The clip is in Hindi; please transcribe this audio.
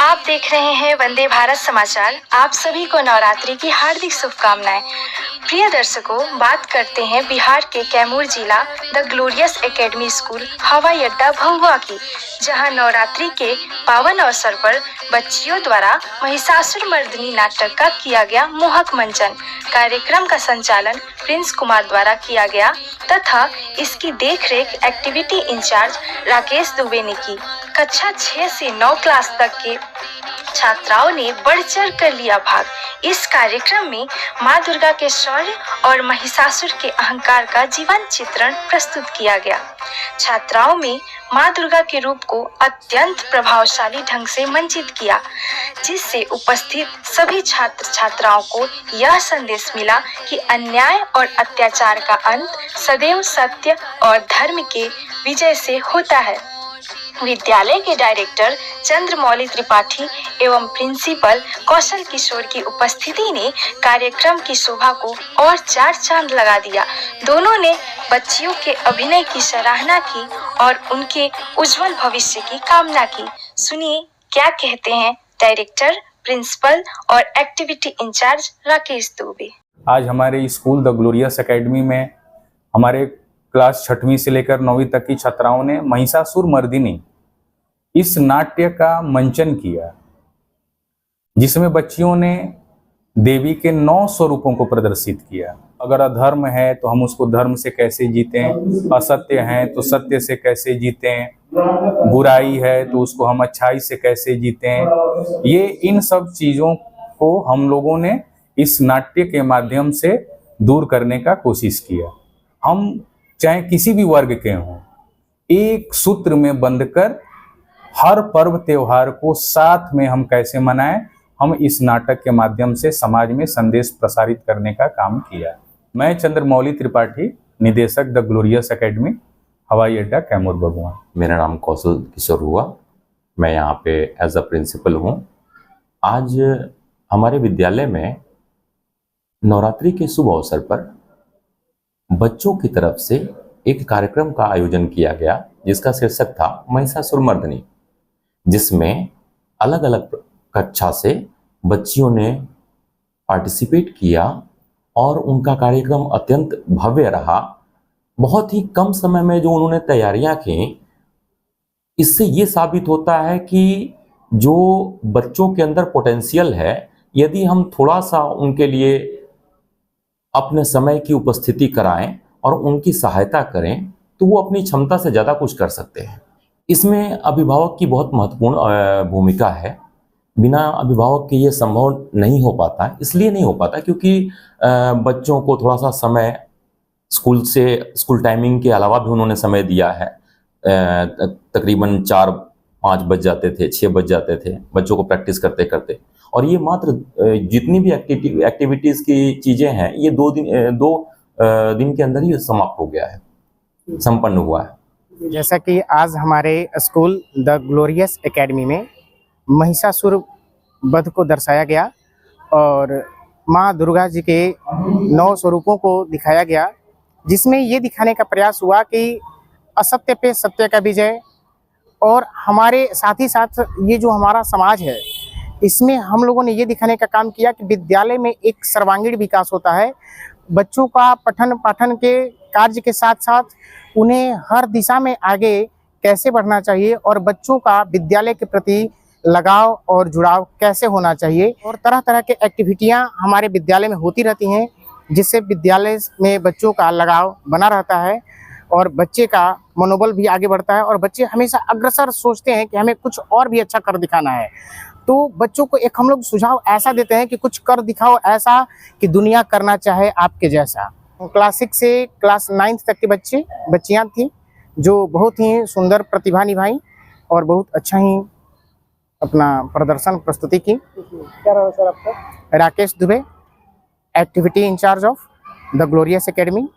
आप देख रहे हैं वंदे भारत समाचार। आप सभी को नवरात्रि की हार्दिक शुभकामनाएं। प्रिय दर्शकों, बात करते हैं बिहार के कैमूर जिला द ग्लोरियस एकेडमी स्कूल हवाई अड्डा भभुआ की, जहां नवरात्रि के पावन अवसर पर बच्चियों द्वारा महिषासुर मर्दिनी नाटक का किया गया मोहक मंचन। कार्यक्रम का संचालन प्रिंस कुमार द्वारा किया गया तथा इसकी देखरेख एक्टिविटी इंचार्ज राकेश दुबे ने की। कक्षा 6 से 9 क्लास तक के छात्राओं ने बढ़ चढ़ कर लिया भाग। इस कार्यक्रम में मां दुर्गा के शौर्य और महिषासुर के अहंकार का जीवंत चित्रण प्रस्तुत किया गया। छात्राओं में मां दुर्गा के रूप को अत्यंत प्रभावशाली ढंग से मंचित किया, जिससे उपस्थित सभी छात्र छात्राओं को यह संदेश मिला कि अन्याय और अत्याचार का अंत सदैव सत्य और धर्म के विजय से होता है। विद्यालय के डायरेक्टर चंद्रमौली त्रिपाठी एवं प्रिंसिपल कौशल किशोर की उपस्थिति ने कार्यक्रम की शोभा को और चार चांद लगा दिया। दोनों ने बच्चियों के अभिनय की सराहना की और उनके उज्जवल भविष्य की कामना की। सुनिए क्या कहते हैं डायरेक्टर, प्रिंसिपल और एक्टिविटी इंचार्ज राकेश दुबे। आज हमारे स्कूल द ग्लोरियस एकेडमी में हमारे क्लास 6वीं से लेकर 9वीं तक की छात्राओं ने महिषासुर मर्दिनी इस नाट्य का मंचन किया, जिसमें बच्चियों ने देवी के 9 स्वरूपों को प्रदर्शित किया। अगर अधर्म है तो हम उसको धर्म से कैसे जीतें, असत्य है तो सत्य से कैसे जीतें, बुराई है तो उसको हम अच्छाई से कैसे जीतें। ये इन सब चीज़ों को हम लोगों ने इस नाट्य के माध्यम से दूर करने का कोशिश किया। हम चाहे किसी भी वर्ग के हों, एक सूत्र में बंधकर हर पर्व त्योहार को साथ में हम कैसे मनाएं, हम इस नाटक के माध्यम से समाज में संदेश प्रसारित करने का काम किया। मैं चंद्रमौली त्रिपाठी, निदेशक द ग्लोरियस एकेडमी, हवाई अड्डा कैमूर भभुआ। मेरा नाम कौशल किशोर हुआ, मैं यहाँ पे एज अ प्रिंसिपल हूँ। आज हमारे विद्यालय में नवरात्रि के शुभ अवसर पर बच्चों की तरफ से एक कार्यक्रम का आयोजन किया गया, जिसका शीर्षक था महिषासुर मर्दिनी, जिसमें अलग अलग कक्षा से बच्चियों ने पार्टिसिपेट किया और उनका कार्यक्रम अत्यंत भव्य रहा। बहुत ही कम समय में जो उन्होंने तैयारियां की, इससे ये साबित होता है कि जो बच्चों के अंदर पोटेंशियल है, यदि हम थोड़ा सा उनके लिए अपने समय की उपस्थिति कराएं और उनकी सहायता करें, तो वो अपनी क्षमता से ज़्यादा कुछ कर सकते हैं। इसमें अभिभावक की बहुत महत्वपूर्ण भूमिका है। बिना अभिभावक के ये संभव नहीं हो पाता। इसलिए नहीं हो पाता क्योंकि बच्चों को थोड़ा सा समय स्कूल टाइमिंग के अलावा भी उन्होंने समय दिया है। तकरीबन 4-5 बज जाते थे, 6 बज जाते थे बच्चों को प्रैक्टिस करते करते। और ये मात्र जितनी भी एक्टिविटीज़ की चीज़ें हैं, ये 2 दिन के अंदर ही समाप्त हो गया है, संपन्न हुआ है। जैसा कि आज हमारे स्कूल द ग्लोरियस एकेडमी में महिषासुर वध को दर्शाया गया और माँ दुर्गा जी के 9 स्वरूपों को दिखाया गया, जिसमें ये दिखाने का प्रयास हुआ कि असत्य पे सत्य का विजय। और हमारे साथ ही साथ ये जो हमारा समाज है, इसमें हम लोगों ने ये दिखाने का काम किया कि विद्यालय में एक सर्वांगीण विकास होता है। बच्चों का पठन पाठन के कार्य के साथ साथ उन्हें हर दिशा में आगे कैसे बढ़ना चाहिए और बच्चों का विद्यालय के प्रति लगाव और जुड़ाव कैसे होना चाहिए। और तरह तरह के एक्टिविटियां हमारे विद्यालय में होती रहती हैं, जिससे विद्यालय में बच्चों का लगाव बना रहता है और बच्चे का मनोबल भी आगे बढ़ता है। और बच्चे हमेशा अग्रसर सोचते हैं कि हमें कुछ और भी अच्छा कर दिखाना है। तो बच्चों को एक हम लोग सुझाव ऐसा देते हैं कि कुछ कर दिखाओ ऐसा कि दुनिया करना चाहे आपके जैसा। क्लास 6 से क्लास 9 तक के बच्चियां थी, जो बहुत ही सुंदर प्रतिभा निभाई और बहुत अच्छा ही अपना प्रदर्शन प्रस्तुति की। क्या नाम है सर आपका? Rakesh Dubey, activity incharge of the Glorious academy.